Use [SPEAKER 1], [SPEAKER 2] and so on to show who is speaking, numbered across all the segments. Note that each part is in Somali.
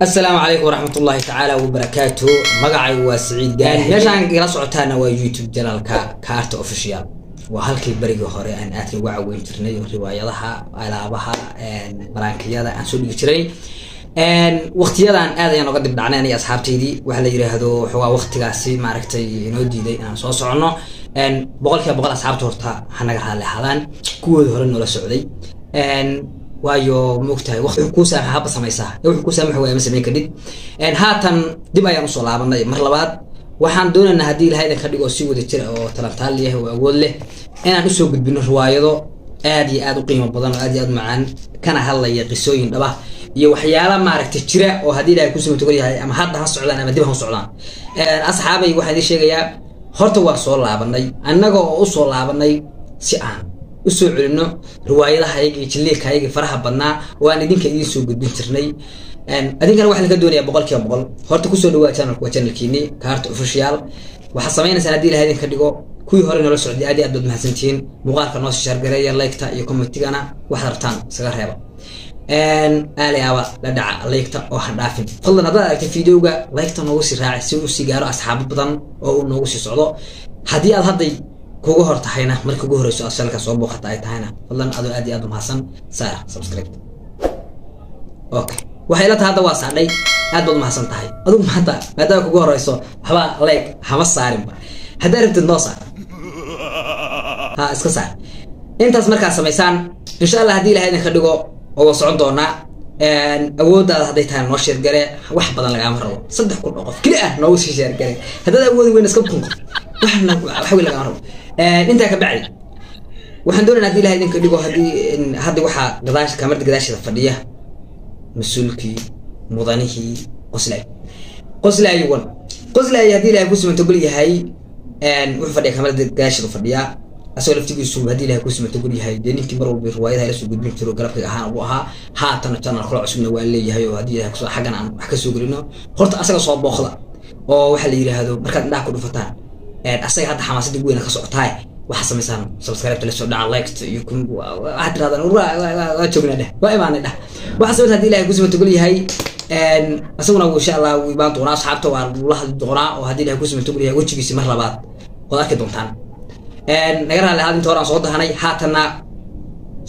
[SPEAKER 1] السلام عليكم ورحمة الله تعالى وبركاته. مقعي وسعيد جاهي meeshaan kala socotaana waa YouTube channelka Kaarta Official. waa halkii bariga hore aan aadka uga caawin jirnay riwaayadaha alaabaha barankiyada aan soo dhigi jiray waqtiyadan aad ayaan uga dib dhacnay aniga asxaabteydii waxa la yiraahdo waa waqtigaasi maaragtay inoo diiday inaan soo socono boqolkiiba boqol asxaabta horta hanaga raali ahaadaan kuwooda hore noola socday waayo moogtahay waqti ku saamaxaba samaysaa wuxuu ku saamax way ma sameyn kadib haatan dib ayaan u soo laabanay mar labaad waxaan doonaynaa hadii ilaahay ka dhigo si wada jir oo talantaal leh oo awood leh inaan u soo gudbino riwaayado aad iyo aad u qiimo badan oo aad iyo aad macaan kana hadlaya qisooyin dhaba iyo waxyaalo maaragtay jira oo hadii ilaahay ku soo togan yahay ama hadda ha socdaan ama dib ha socdaan asxaabay waxaan idin sheegayaa horta waa soo laabanay annaga oo u soo laabanay si aan usoo celino riwaayadaha ayaga jilliilka ayaga faraha badnaa waan idinka idin soo gudbin jirnay adinkana waxa laga doonayaa boqolkiiba boqol horta ku soo dhawaad channelkiini Kaarta Official waxa sameynaysaa hadii ilaahay idin ka dhigo kuwii hore nolol socday aad iyo aad mahadsantiin muuqaalka noo share gareeya like-ta iyo comment-gana waxa rabtaan isaga reeba aaliyaaba la dhaca like-ta oo ha dhaafin fadlan haddaad aragtay fiidiyowga like-ta noogu sii raaci si uu si gaaro asxaabo badan oo uu noogu sii socdo hadii aad hadday kugu hortahayna markii ugu horeyso asalka soo booqata ay tahayna fadlan aad iyo aad mahadsan saar subscribe okay waxay la tahay waa saadhay aad baad mahadsan tahay adigu maanta kugu horeyso waxba like hama saarin hadaa rabtid noo saar ha iska saar intaas markaa sameysaan insha Allah hadii ilaahay idin ka dhigo oo socon doona awoodaada haday tahay noo share gare wax badan laga rabo 3 kun qof kali ah noo share gare hadaa awood weyn iska kun waxna waxa laga rabo inta ka bacdi waxaan doonaynaa hadii ilaahay idin ka dhigo hadii waxa gadaash kamarada gadaashada fadhiya مسؤولكي مدنيه قصلاي hadii ilaahay ku simanto gul yahay wuxuu fadhiyaa kamarada gaashada fadhiya asoo laftigiisu soo hadii ilaahay ku simanto gul yahay ninkii mar walba riwaayadaha la soo gudbin jiro galabka ahaan uu ahaa haatan channel kala cusubna waa leeyahay oo hadii ilaahay ku soo xagan aan wax ka soo galino horta asaga soo booqda oo waxa la yiraahdo markaad indhaha ku dhufataan asaga hadda xamaasada weyn ka socotaay waxa sameeysan subscribe la soo dhaca like iyo kun waxa tiraahdan waa joognaa waa imaanay waxa soo hadii ilaahay ku soo tagol yahay asaguna insha Allah uu baan doonaa asxaabta waa la hadli doonaa oo hadii ilaahay ku soo tagol yahay wajigiisa mar labaad oo arki doontaan naga raali ahaad inta horaan soo dahanay haatana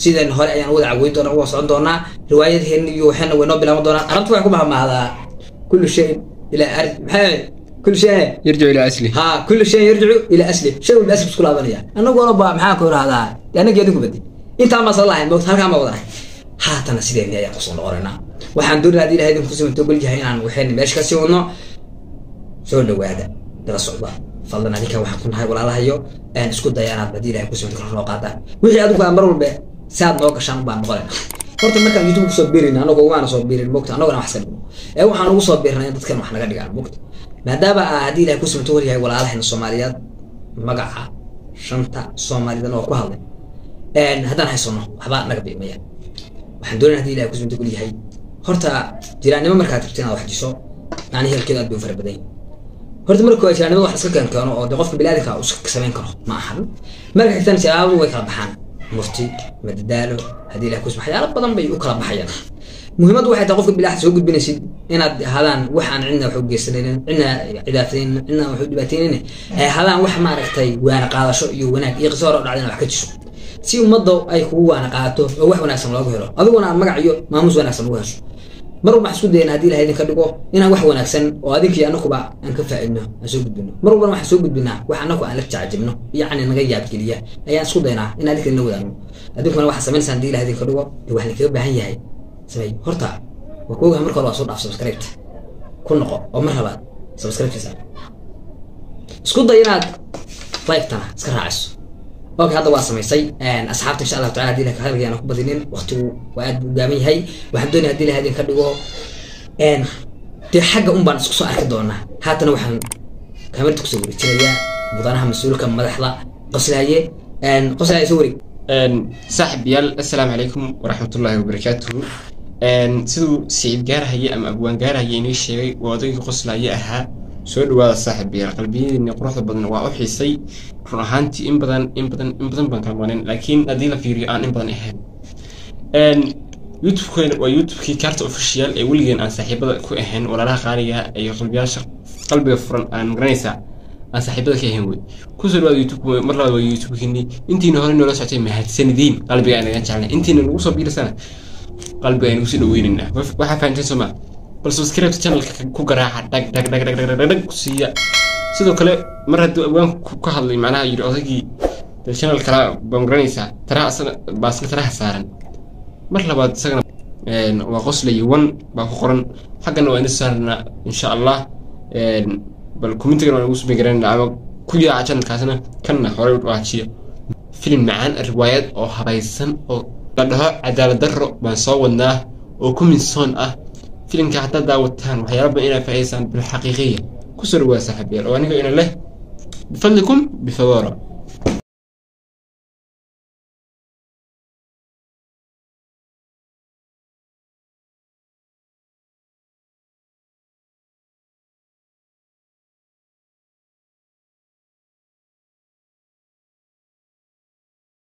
[SPEAKER 1] sideen hore ayaan wada caawin doonaa oo socon doonaa riwaayadheena iyo waxana weynoo bilaaban doonaa arabtu waxa ku bahamaada kullu shay ila arj maxay كل شيء
[SPEAKER 2] يرجع إلى أصله.
[SPEAKER 1] ها كل شيء يرجع إلى أصله. شو الأصل بس كل هذا يعني. أنا أقول أبغى محاك ورا هذا. يعني جدك بدي. أنت ما صار الله بوقت هالكلام ما وضعه. هاتنا سيدنا يا قصون أورنا. وحندور هذه هذه الخصوم تقول جهين عن وحين ماش كسيونه. شو اللي وهذا؟ درس الله. فضلنا ذيك واحد كنا هاي ولا الله يو. أن سكوت ديانا بديله خصوم تكون قاطع. وش أدوك أمر به ساد نوك عشان بقولنا. horta marka YouTube soo biirina anagu waan soo biirin moogta anagu aan xasan waxaan ugu soo biirnay dadkan wax naga dhigaan moogta maadaama hadii ilaahay ku soo yahay walaalahan Soomaaliyeed magaca shanta Soomaaliyeed oo ku hadlay haddaan haysano waxba naga biimayaan waxaan doonayaa hadii ilaahay ku soo yahay horta jiraanimo marka tirtina wax jiso yani halkeed aad buu farabaday horta marka jiraanimo wax iska keeno oo qofka bilaadanka uu iska sameyn karo ma ahan marka xitan shabaab way kala baxaan mufti madadaalo hadii la ku waxyaalo badan bay u kala baxayaan muhiimadu waxay tahay qofka bilaax soo gudbinaysid inaad hadaan wax aan cidna wax u geysaneen cidna cidaafeen cidna wax u dhibaateeyeen hadaan wax ma aragtay waana qaadasho iyo wanaag iyo qiso hore dhacdana wax ka jiso si ummadda ay kugu waana qaato oo wax wanaagsan loogu helo adiguna magac iyo maamuus wanaagsan ugu hesho mar walba isku dayna hadii ilaahay idin ka dhigo inaan wax wanaagsan oo adinkii anakuba aan ka faa'iidno aan soo gudbino mar walba wax soo gudbinaa wax anaku aan la jaajibno yacni naga yaab geliya ayaan isku daynaa in adinka la wadaagno adinkuna waxa sameynaysan hadii ilaahay idin ka dhigo wax la kaga baahan yahay samay horta waa kooga marka hore soo dhaaf subscribe ku noqo oo mar labaad subscribe saar isku day inaad like tana iska raaciso اوكي هذا واسمي سي اصحابتي ان شاء الله تعالى دي لك هلغي انا كبدينين وقتو واد غامي هي waxaan doonaa hadii la hadin ka dhigo tii xagga baan isku soo arki doonaa haatana waxaan kamarta ku soo wareejinaya mudanaha mas'uulka madaxda qoslaaye soo wareeg
[SPEAKER 2] saaxib yaal assalaamu alaykum wa rahmatullahi wa barakatuh sidoo Saciid Gaarhaye ama Abwaan Gaarhaye inii sheegay wadayga qoslaaye ahaa soo dhawaada saaxib yaal qalbiyadina quruxda badan waa u xiisay run ahaantii in badan baan kala marin laakiin hadii la fiiriyo aan in badan ahayn youtube-keena waa youtube-kii kaarta official ee weligeen aan saaxiibada ku ahayn walaalaha qaaliga iyo qalbiga furan aan garanaysaa aan saaxiibada ka ahayn wey kusoo dhawaada youtube mar labaad waa youtube-kiini intiina hore noola socotay mahadsanidin qalbiga aan naga jeclay intiina nagu soo biirsana qalbiga aynu kusii dhaweynaynaa waxaa fahanteen soo maa bal subscribe channelka ku garaaca dhag ku siiya sidoo kale mar hadduu abwaanku ka hadlay macnaha yiri odaygii channel kala baan garanaysaa taraha asana baasna taraha saaran mar labaad isagana waa qoslay 1 baa ku qoran xaqana waa in saarna insha Allah bal commentiga waa ugu soo bigareynaa ama ku yaa channelkaasna kana hore u waajiyo filim macaan riwaayad oo habaysan oo la dhaho cadaalad darro baan soo wadnaa oo kuminson ah filimka hatta daawataan waxyaabo ina faa'iideysan bil xaqiiqiya ku soo dhawaad saaxiibayaal oo aniga ina leh bifadlikum bifadara